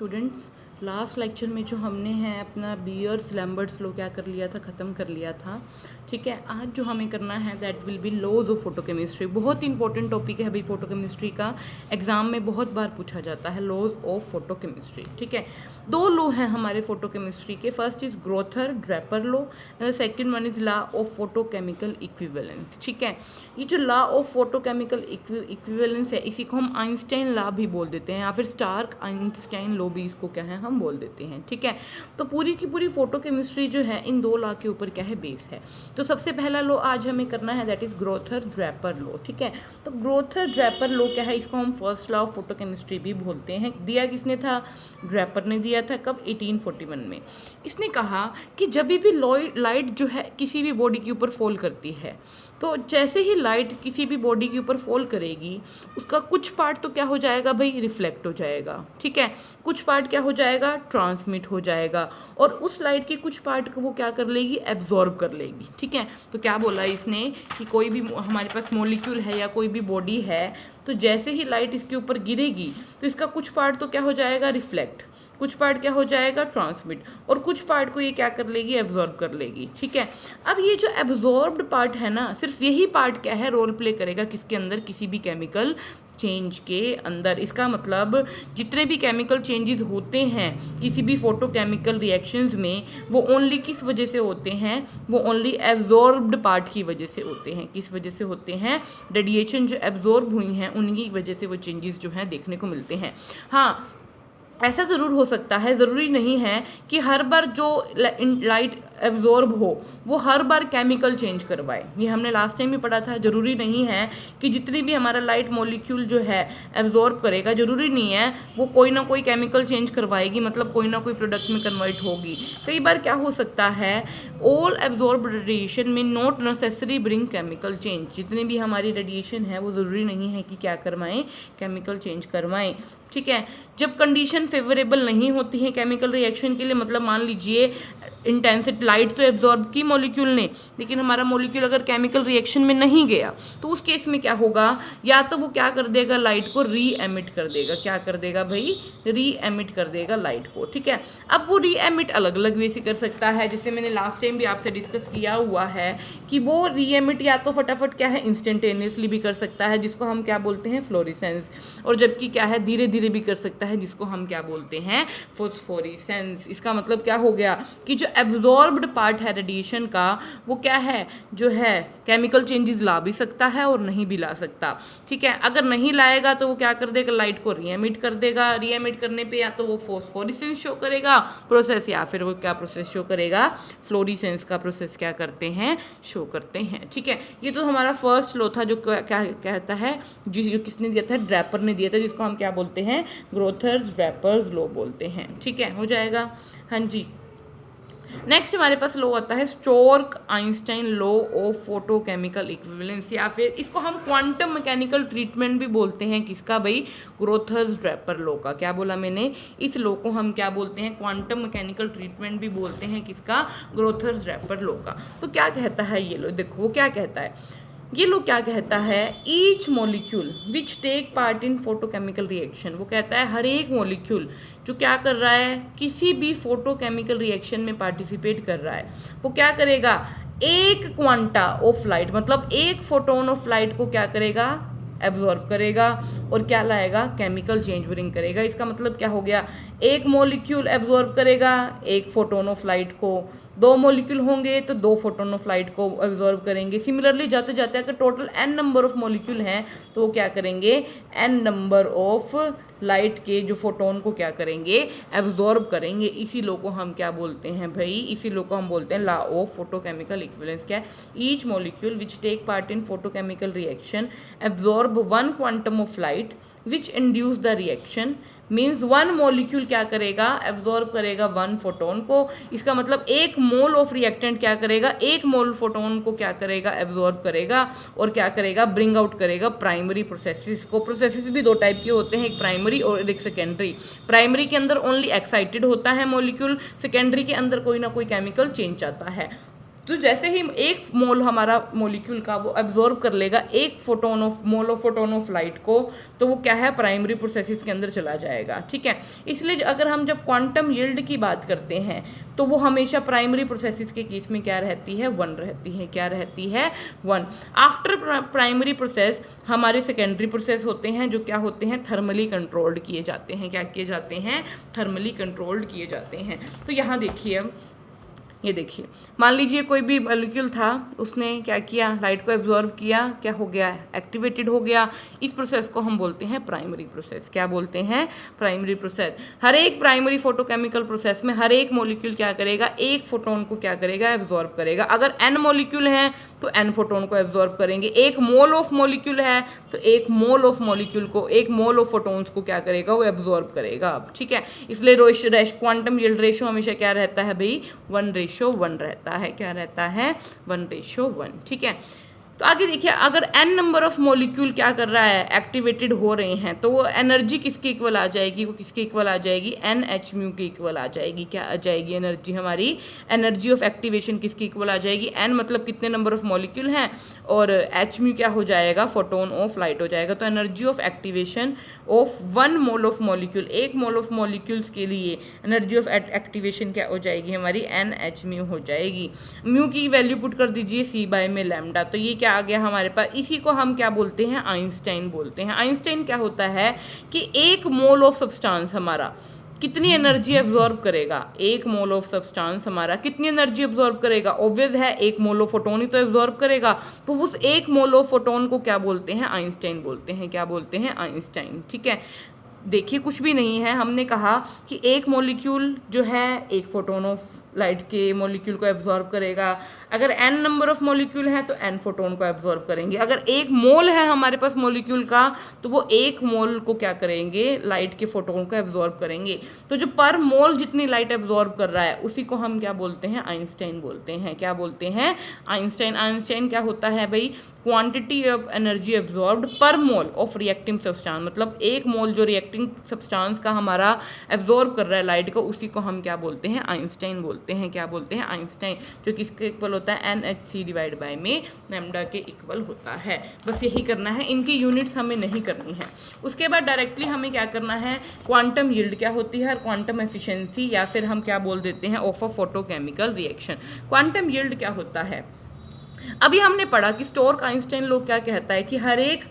Students, last lecture में जो हमने है अपना बियर्स लैम्बर्ट्स लॉ क्या कर लिया था, ख़त्म कर लिया था। ठीक है, आज जो हमें करना है that will be laws of photochemistry. बहुत इंपॉर्टेंट टॉपिक है भाई, फोटोकेमिस्ट्री का एग्जाम में बहुत बार पूछा जाता है लॉज ऑफ फोटोकेमिस्ट्री। ठीक है, दो लॉ हैं हमारे फोटोकेमिस्ट्री के। First is Grotthuss Draper law and second one is law of photochemical equivalence. ठीक है, ये जो लॉ ऑफ फोटोकेमिकल इक्विवेलेंस है इसी को हम आइंस्टाइन लॉ भी बोल देते हैं, या फिर स्टार्क आइंस्टाइन लॉ भी इसको क्या है हम बोल देते हैं। ठीक है, तो पूरी की पूरी फोटोकेमिस्ट्री जो है इन दो लॉ के ऊपर क्या है बेस है। तो सबसे पहला लॉ आज हमें करना है that is Grotthuss Draper law. ठीक है, तो ग्रोथर ड्रैपर लॉ क्या है, इसको हम फर्स्ट लॉ ऑफ फोटोकेमिस्ट्री भी बोलते हैं। दिया किसने था, ड्रैपर ने दिया था। कब, 1841 में। इसने कहा कि जब भी लाइट जो है किसी भी बॉडी के ऊपर फॉल करती है, तो जैसे ही लाइट किसी भी बॉडी के ऊपर फॉल करेगी उसका कुछ पार्ट तो क्या हो जाएगा भाई, रिफ्लेक्ट हो जाएगा। ठीक है, कुछ पार्ट क्या हो जाएगा, ट्रांसमिट हो जाएगा, और उस लाइट के कुछ पार्ट को वो क्या कर लेगी, एब्जॉर्ब कर लेगी। ठीक है, तो क्या बोला इसने कि कोई भी हमारे पास मॉलिक्यूल है या कोई भी बॉडी है, तो जैसे ही लाइट इसके ऊपर गिरेगी तो इसका कुछ पार्ट तो क्या हो जाएगा, रिफ्लेक्ट, कुछ पार्ट क्या हो जाएगा, ट्रांसमिट, और कुछ पार्ट को ये क्या कर लेगी, एब्जॉर्ब कर लेगी। ठीक है, अब ये जो एब्जॉर्ब्ड पार्ट है ना, सिर्फ यही पार्ट क्या है, रोल प्ले करेगा किसके अंदर, किसी भी केमिकल चेंज के अंदर। इसका मतलब जितने भी केमिकल चेंजेस होते हैं किसी भी फोटोकेमिकल रिएक्शंस में, वो ओनली किस वजह से होते हैं, वो ओनली एब्जॉर्ब्ड पार्ट की वजह से होते हैं। किस वजह से होते हैं, रेडिएशन जो एब्जॉर्ब हुई हैं उन्हीं की वजह से वो चेंजेस जो हैं देखने को मिलते हैं। हाँ, ऐसा ज़रूर हो सकता है, ज़रूरी नहीं है कि हर बार जो लाइट एब्जॉर्ब हो वो हर बार केमिकल चेंज करवाए। ये हमने लास्ट टाइम भी पढ़ा था। ज़रूरी नहीं है कि जितनी भी हमारा लाइट मॉलिक्यूल जो है एब्जॉर्ब करेगा, ज़रूरी नहीं है वो कोई ना कोई केमिकल चेंज करवाएगी, मतलब कोई ना कोई प्रोडक्ट में कन्वर्ट होगी। कई बार क्या हो सकता है, ऑल एब्जॉर्ब रेडिएशन में not necessary bring chemical change. जितनी भी हमारी रेडिएशन है वो ज़रूरी नहीं है कि क्या करवाएं, केमिकल चेंज करवाएं। ठीक है, जब कंडीशन फेवरेबल नहीं होती है केमिकल रिएक्शन के लिए, मतलब मान लीजिए इंटेंसिटी लाइट तो एब्जॉर्ब की मॉलिक्यूल ने, लेकिन हमारा मॉलिक्यूल अगर केमिकल रिएक्शन में नहीं गया, तो उस केस में क्या होगा, या तो वो क्या कर देगा, लाइट को री एमिट कर देगा। क्या कर देगा भाई, री एमिट कर देगा लाइट को। ठीक है, अब वो री एमिट अलग अलग वे से कर सकता है, जैसे मैंने लास्ट टाइम भी आपसे डिस्कस किया हुआ है कि वो री एमिट या तो फटाफट क्या है, इंस्टेंटेनियसली भी कर सकता है, जिसको हम क्या बोलते हैं, फ्लोरिसेंस, और जबकि क्या है, धीरे धीरे भी कर सकता है, जिसको हम क्या बोलते हैं, फोस्फोरेसेंस। इसका मतलब क्या हो गया कि जो एब्जॉर्ब्ड पार्ट है रेडिएशन का, वो क्या है, जो है केमिकल चेंजेस ला भी सकता है और नहीं भी ला सकता। ठीक है, अगर नहीं लाएगा तो वो क्या कर देगा, लाइट को रीएमिट कर देगा। रीएमिट करने पे या तो वो फोस्फोरेसेंस शो करेगा प्रोसेस, या फिर वो क्या प्रोसेस शो करेगा, फ्लोरिसेंस का प्रोसेस क्या करते हैं, शो करते हैं। ठीक है, ये तो हमारा फर्स्ट लॉ था जो क्या कहता है, जो किसने दिया था, ड्रैपर ने दिया था, जिसको हम क्या बोलते हैं, ग्रोथर्स ड्रैपर्स लॉ बोलते हैं। ठीक है, हो जाएगा। हाँ जी, नेक्स्ट हमारे पास लॉ आता है Stork Einstein law of photochemical equivalence, या फिर इसको हम क्वांटम मैकेनिकल ट्रीटमेंट भी बोलते हैं। किसका भाई, ग्रोथर्स ड्रैपर लॉ का। क्या बोला मैंने, इस लॉ को हम क्या बोलते हैं, क्वांटम मैकेनिकल ट्रीटमेंट भी बोलते हैं। किसका, ग्रोथर्स ड्रैपर लॉ का। तो क्या कहता है ये लॉ, देखो वो क्या कहता है, ये लोग क्या कहता है, each molecule which take part in photochemical reaction. वो कहता है हर एक मॉलिक्यूल जो क्या कर रहा है, किसी भी फोटोकेमिकल रिएक्शन में पार्टिसिपेट कर रहा है, वो क्या करेगा, एक क्वांटा ऑफ लाइट, मतलब एक फोटोन ऑफ लाइट को क्या करेगा, एब्जॉर्ब करेगा, और क्या लाएगा, केमिकल चेंज ब्रिंग करेगा। इसका मतलब क्या हो गया, एक मॉलिक्यूल एब्जॉर्ब करेगा एक फोटोन ऑफ लाइट को, दो मॉलिक्यूल होंगे तो दो फोटोन ऑफ लाइट को एब्जॉर्ब करेंगे। सिमिलरली जाते जाते अगर total n number of molecule हैं तो वो क्या करेंगे, n नंबर ऑफ लाइट के जो फोटोन को क्या करेंगे, एब्जॉर्ब करेंगे। इसी लॉ को हम क्या बोलते हैं भाई, इसी लॉ को हम बोलते हैं लॉ ऑफ फोटोकेमिकल इक्विवेलेंस। क्या, each molecule which take part in photochemical reaction absorb one quantum of light which induce the reaction, means one molecule क्या करेगा, एब्जॉर्ब करेगा वन फोटोन को। इसका मतलब एक मोल ऑफ रिएक्टेंट क्या करेगा, एक मोल फोटोन को क्या करेगा, एब्जॉर्ब करेगा, और क्या करेगा, ब्रिंग आउट करेगा प्राइमरी प्रोसेसेस को। प्रोसेसेस भी दो टाइप के होते हैं, एक प्राइमरी और एक सेकेंडरी। प्राइमरी के अंदर ओनली एक्साइटेड होता है मॉलिक्यूल, सेकेंडरी के अंदर कोई ना कोई केमिकल चेंज आता है। तो जैसे ही एक मोल हमारा मॉलिक्यूल का वो एब्जॉर्ब कर लेगा एक photon of mole of photon of light को, तो वो क्या है, प्राइमरी प्रोसेसेस के अंदर चला जाएगा। ठीक है, इसलिए अगर हम जब क्वांटम यील्ड की बात करते हैं तो वो हमेशा प्राइमरी प्रोसेसेस के केस में क्या रहती है, 1 रहती है। क्या रहती है, 1। आफ्टर प्राइमरी प्रोसेस हमारे सेकेंडरी प्रोसेस होते हैं जो क्या होते हैं, थर्मली कंट्रोल्ड किए जाते हैं। क्या किए जाते हैं, थर्मली कंट्रोल्ड किए जाते हैं। तो यहाँ देखिए, अब ये देखिए, मान लीजिए कोई भी मॉलिक्यूल था, उसने क्या किया, लाइट को एब्जॉर्ब किया, क्या हो गया, एक्टिवेटेड हो गया। इस प्रोसेस को हम बोलते हैं प्राइमरी प्रोसेस। क्या बोलते हैं, प्राइमरी प्रोसेस। हर एक प्राइमरी फोटोकेमिकल प्रोसेस में हर एक मॉलिक्यूल क्या करेगा, एक फोटोन को क्या करेगा, एब्जॉर्ब करेगा। अगर n मॉलिक्यूल हैं तो n फोटोन को एब्जॉर्ब करेंगे। एक मोल ऑफ मॉलिक्यूल है तो एक मोल ऑफ मॉलिक्यूल को, एक मोल ऑफ फोटोन्स को क्या करेगा, वो एब्जॉर्ब करेगा। अब ठीक है, इसलिए क्वांटम यील्ड रेशो हमेशा क्या रहता है भाई, 1:1 रहता है। क्या रहता है, 1:1। ठीक है, तो आगे देखिए, अगर n नंबर ऑफ मॉलिक्यूल क्या कर रहा है, एक्टिवेटेड हो रहे हैं, तो वो एनर्जी किसके इक्वल आ जाएगी, वो किसके इक्वल आ जाएगी, NH-μ के इक्वल आ जाएगी। क्या आ जाएगी, एनर्जी हमारी, एनर्जी ऑफ एक्टिवेशन किसके इक्वल आ जाएगी, n मतलब कितने नंबर ऑफ मॉलिक्यूल हैं, और h-μ क्या हो जाएगा, फोटोन ऑफ लाइट हो जाएगा। तो energy of activation of 1 mole of molecule, एक मोल ऑफ मॉलिक्यूल्स के लिए एनर्जी ऑफ एक्टिवेशन क्या हो जाएगी हमारी, NH-μ हो जाएगी। म्यू की वैल्यू पुट कर दीजिए c में लैम्डा, तो ये क्या आ गया हमारे पास। इसी को हम क्या बोलते हैं, आइंस्टाइन बोलते हैं। आइंस्टाइन क्या होता है कि एक मोल ऑफ सब्सटेंस हमारा कितनी एनर्जी एब्जॉर्ब करेगा, एक मोल ऑफ सब्सटेंस हमारा कितनी एनर्जी एब्जॉर्ब करेगा, ऑब्वियस है एक मोल ऑफ फोटोन ही तो एब्जॉर्ब करेगा। तो उस एक मोल ऑफ फोटोन को क्या बोलते हैं, आइंस्टाइन बोलते हैं। क्या बोलते हैं, आइंस्टाइन। ठीक है, देखिए कुछ भी नहीं है, हमने कहा कि एक मॉलिक्यूल जो है एक फोटोन ऑफ लाइट के मॉलिक्यूल को एब्जॉर्ब करेगा। अगर n नंबर ऑफ मॉलिक्यूल है तो n फोटोन को एब्जॉर्ब करेंगे। अगर एक मोल है हमारे पास मॉलिक्यूल का तो वो एक मोल को क्या करेंगे, लाइट के फोटोन को एब्जॉर्ब करेंगे। तो जो पर मोल जितनी लाइट एब्जॉर्ब कर रहा है उसी को हम क्या बोलते हैं, आइंस्टाइन बोलते हैं। क्या बोलते हैं, आइंस्टाइन। आइंस्टाइन क्या होता है भाई, क्वांटिटी ऑफ एनर्जी एब्जॉर्ब्ड पर मोल ऑफ रिएक्टिंग सब्सटेंस, मतलब एक मोल जो रिएक्टिंग सब्सटेंस का हमारा एब्जॉर्ब कर रहा है लाइट को, उसी को हम क्या बोलते हैं, आइंस्टाइन बोलते हैं। क्या बोलते हैं, आइंस्टाइन, जो किसके इक्वल होता है, NH-c डिवाइड बाय में लैम्डा के इक्वल होता है। बस यही करना है, इनकी यूनिट्स हमें नहीं करनी है। उसके बाद डायरेक्टली हमें क्या करना है, क्वांटम यील्ड क्या होती है और क्वांटम एफिशिएंसी, या फिर हम क्या बोल देते हैं, of a photochemical reaction. Quantum yield क्या होता है, अभी हमने पढ़ा कि स्टोर्क आइंस्टाइन लॉ क्या कहता है कि हर एक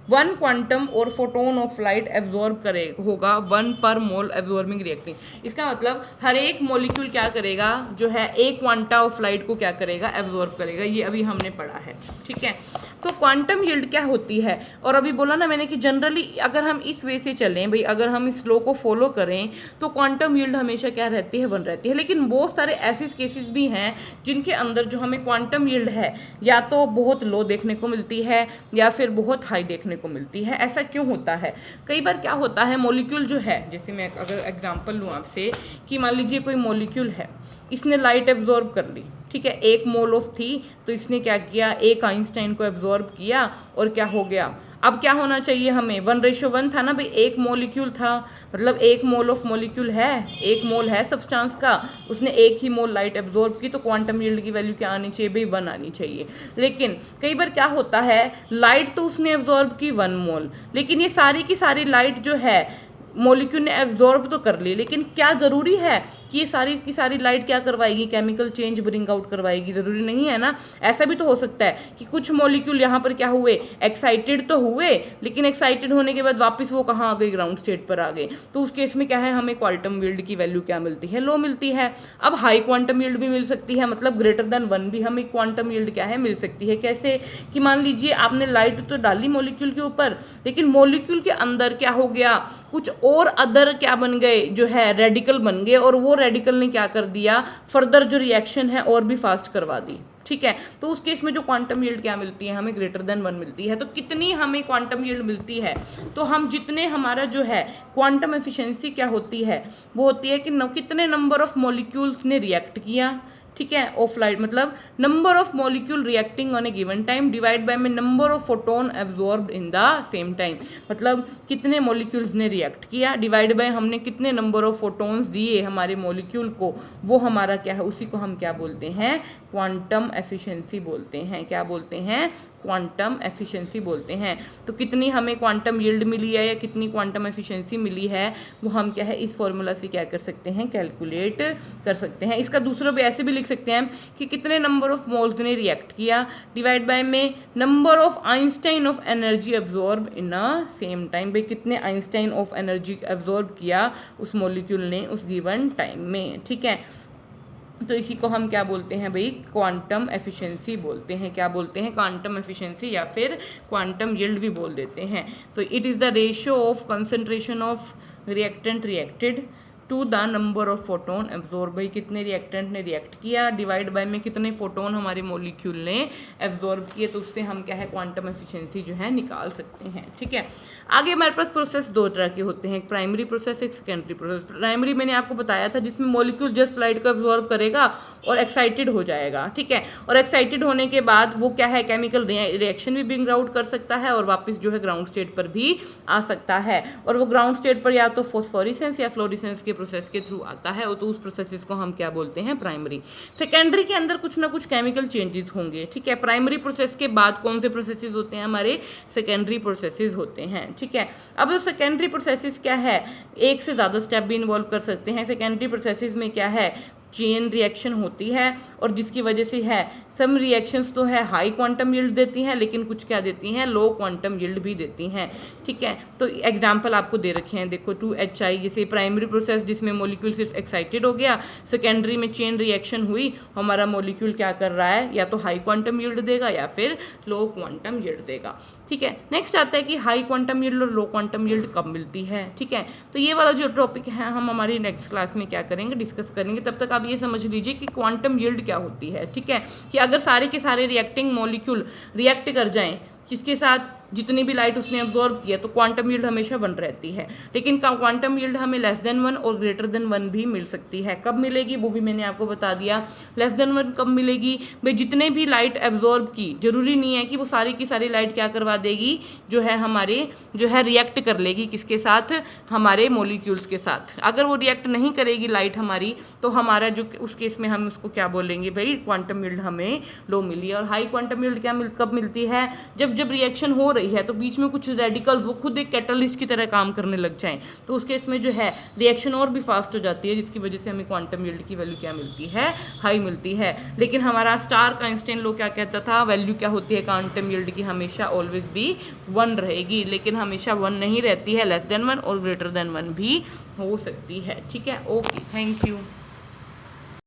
वन क्वांटम और फोटोन ऑफ लाइट एब्जॉर्ब करे होगा 1 पर मोल एब्जॉर्बिंग रिएक्टिंग। इसका मतलब हर एक मॉलिक्यूल क्या करेगा, जो है एक क्वांटा ऑफ लाइट को क्या करेगा, एब्जॉर्ब करेगा। ये अभी हमने पढ़ा है। ठीक है, तो क्वांटम यील्ड क्या होती है, और अभी बोला ना मैंने कि जनरली अगर हम इस वे से चलें भाई, अगर हम इस लॉ को फॉलो करें तो क्वांटम यील्ड हमेशा क्या रहती है, 1 रहती है। लेकिन बहुत सारे ऐसे केसेस भी हैं जिनके अंदर जो हमें क्वांटम यील्ड है या तो बहुत लो देखने को मिलती है या फिर बहुत हाई देखने को मिलती है। ऐसा क्यों होता है, कई बार क्या होता है, मॉलिक्यूल जो है, जैसे मैं अगर एग्जांपल लूँ आपसे कि मान लीजिए कोई मॉलिक्यूल है, इसने लाइट एब्जॉर्ब कर ली। ठीक है, एक मोल ऑफ थी तो इसने क्या किया, एक आइंस्टाइन को एब्जॉर्ब किया और क्या हो गया, अब क्या होना चाहिए हमें, 1:1 था ना भाई, एक मॉलिक्यूल था, मतलब एक मोल ऑफ मॉलिक्यूल है, एक मोल है सब्सटेंस का, उसने एक ही मोल लाइट एब्जॉर्ब की, तो क्वांटम यील्ड की वैल्यू क्या आनी चाहिए भाई, 1 आनी चाहिए। लेकिन कई बार क्या होता है, लाइट तो उसने एब्जॉर्ब की 1 मोल, लेकिन ये सारी की सारी लाइट जो है मॉलिक्यूल ने एब्जॉर्ब तो कर ली, लेकिन क्या ज़रूरी है कि ये सारी की सारी लाइट क्या करवाएगी, केमिकल चेंज ब्रिंग आउट करवाएगी, ज़रूरी नहीं है ना। ऐसा भी तो हो सकता है कि कुछ मॉलिक्यूल यहाँ पर क्या हुए, एक्साइटेड तो हुए, लेकिन एक्साइटेड होने के बाद वापस वो कहाँ आ गए, ग्राउंड स्टेट पर आ गए। तो उस केस में क्या है, हमें क्वांटम यील्ड की वैल्यू क्या मिलती है, लो मिलती है। अब हाई क्वांटम यील्ड भी मिल सकती है, मतलब ग्रेटर देन 1 भी हमें क्वांटम यील्ड क्या है, मिल सकती है। कैसे कि मान लीजिए आपने लाइट तो डाली मॉलिक्यूल के ऊपर, लेकिन मॉलिक्यूल के अंदर क्या हो गया, कुछ और अदर क्या बन गए, जो है रेडिकल बन गए, और वो रेडिकल ने क्या कर दिया, फर्दर जो रिएक्शन है और भी फास्ट करवा दी। ठीक है, तो उस केस में जो क्वांटम यील्ड क्या मिलती है, हमें ग्रेटर देन 1 मिलती है। तो कितनी हमें क्वांटम यील्ड मिलती है, तो हम जितने हमारा जो है क्वांटम एफिशिएंसी क्या होती है, वो होती है कि कितने नंबर ऑफ मॉलिक्यूल्स ने रिएक्ट किया। ठीक है, ऑफ लाइट मतलब number of molecule reacting on a given time divide by में number of photon absorbed in the same time, मतलब कितने मॉलिक्यूल्स ने रिएक्ट किया डिवाइड बाय हमने कितने नंबर ऑफ फोटोन्स दिए हमारे मॉलिक्यूल को, वो हमारा क्या है, उसी को हम क्या बोलते हैं, क्वांटम एफिशिएंसी बोलते हैं। क्या बोलते हैं, क्वांटम एफिशिएंसी बोलते हैं। तो कितनी हमें क्वांटम यील्ड मिली है या कितनी क्वांटम एफिशिएंसी मिली है, वो हम क्या है इस फॉर्मूला से क्या कर सकते हैं, कैलकुलेट कर सकते हैं। इसका दूसरा भी ऐसे भी लिख सकते हैं कि कितने नंबर ऑफ मोल्स ने रिएक्ट किया डिवाइड बाय में number of Einstein of energy absorb in a same time, भाई कितने आइंस्टाइन ऑफ एनर्जी एब्जॉर्ब किया उस मॉलिक्यूल ने उस गिवन टाइम में। ठीक है, तो इसी को हम क्या बोलते हैं भाई, क्वांटम एफिशिएंसी बोलते हैं। क्या बोलते हैं, क्वांटम एफिशिएंसी या फिर क्वांटम यील्ड भी बोल देते हैं। तो it is the ratio of concentration of reactant reacted to the number of photon absorb, भाई कितने रिएक्टेंट ने रिएक्ट किया डिवाइड बाय में कितने फोटोन हमारे मॉलिक्यूल ने एब्जॉर्ब किए, तो उससे हम क्या है क्वांटम एफिशिएंसी जो है निकाल सकते हैं। ठीक है, आगे हमारे पास प्रोसेस दो तरह के होते हैं, एक प्राइमरी प्रोसेस, एक सेकेंडरी प्रोसेस। प्राइमरी मैंने आपको बताया था जिसमें मॉलिक्यूल जस्ट लाइट को एब्जॉर्ब करेगा और एक्साइटेड हो जाएगा। ठीक है, और एक्साइटेड होने के बाद वो क्या है, केमिकल रिएक्शन भी ब्रिंग आउट कर सकता है और वापस जो है ग्राउंड स्टेट पर भी आ सकता है, और वो ग्राउंड स्टेट पर या तो फॉस्फोरेसेंस या फ्लोरेसेंस के प्रोसेस के थ्रू आता है, और तो उस प्रोसेस को हम क्या बोलते हैं, प्राइमरी। सेकेंडरी के अंदर कुछ ना कुछ केमिकल चेंजेस होंगे। ठीक है, प्राइमरी प्रोसेस के बाद कौन से प्रोसेसेस होते हैं, हमारे सेकेंडरी प्रोसेसेस होते हैं। ठीक है, अब सेकेंडरी प्रोसेसेस क्या है, एक से ज़्यादा स्टेप भी इन्वॉल्व कर सकते हैं। सेकेंडरी प्रोसेसेस में क्या है, चेन रिएक्शन होती है और जिसकी वजह से है सम रिएक्शंस तो है हाई क्वांटम यील्ड देती हैं, लेकिन कुछ क्या देती हैं, लो क्वांटम यील्ड भी देती हैं। ठीक है, तो एग्जांपल आपको दे रखे हैं, देखो 2HI, जैसे प्राइमरी प्रोसेस जिसमें मॉलिक्यूल सिर्फ एक्साइटेड हो गया, सेकेंडरी में चेन रिएक्शन हुई, हमारा मॉलिक्यूल क्या कर रहा है, या तो हाई क्वांटम यील्ड देगा या फिर लो क्वांटम यील्ड देगा। ठीक है, नेक्स्ट आता है कि हाई क्वांटम यील्ड और लो क्वांटम यील्ड कब मिलती है। ठीक है, तो ये वाला जो टॉपिक है हम हमारी नेक्स्ट क्लास में क्या करेंगे, डिस्कस करेंगे। तब तक आप ये समझ लीजिए कि क्वांटम यील्ड क्या होती है। ठीक है, कि अगर सारे के सारे रिएक्टिंग मॉलिक्यूल रिएक्ट कर जाएं किसके साथ, जितनी भी लाइट उसने एब्जॉर्ब किया, तो क्वांटम यील्ड हमेशा बन रहती है। लेकिन क्वांटम यील्ड हमें लेस देन 1 और ग्रेटर देन 1 भी मिल सकती है। कब मिलेगी वो भी मैंने आपको बता दिया। लेस देन 1 कब मिलेगी, भाई जितने भी लाइट एब्जॉर्ब की, जरूरी नहीं है कि वो सारी की सारी लाइट क्या करवा देगी, जो है हमारे जो है रिएक्ट कर लेगी किसके साथ, हमारे मॉलिक्यूल्स के साथ। अगर वो रिएक्ट नहीं करेगी लाइट हमारी, तो हमारा जो उस केस में हम उसको क्या बोलेंगे, भाई क्वांटम यील्ड हमें लो मिली। और हाई क्वांटम यील्ड क्या कब मिलती है, जब रिएक्शन हो रही है तो बीच में कुछ रेडिकल्स वो खुद एक कैटलिस्ट की तरह काम करने लग जाएं, तो उस केस में जो है रिएक्शन और भी फास्ट हो जाती है, जिसकी वजह से हमें क्वांटम यील्ड की वैल्यू क्या मिलती है, हाई मिलती है। लेकिन हमारा स्टार्क आइंस्टाइन लॉ क्या कहता था, वैल्यू क्या होती है क्वांटम यील्ड की, हमेशा ऑलवेज भी 1 रहेगी, लेकिन हमेशा 1 नहीं रहती है, लेस देन 1 और ग्रेटर देन 1 भी हो सकती है। ठीक है, ओके, थैंक यू।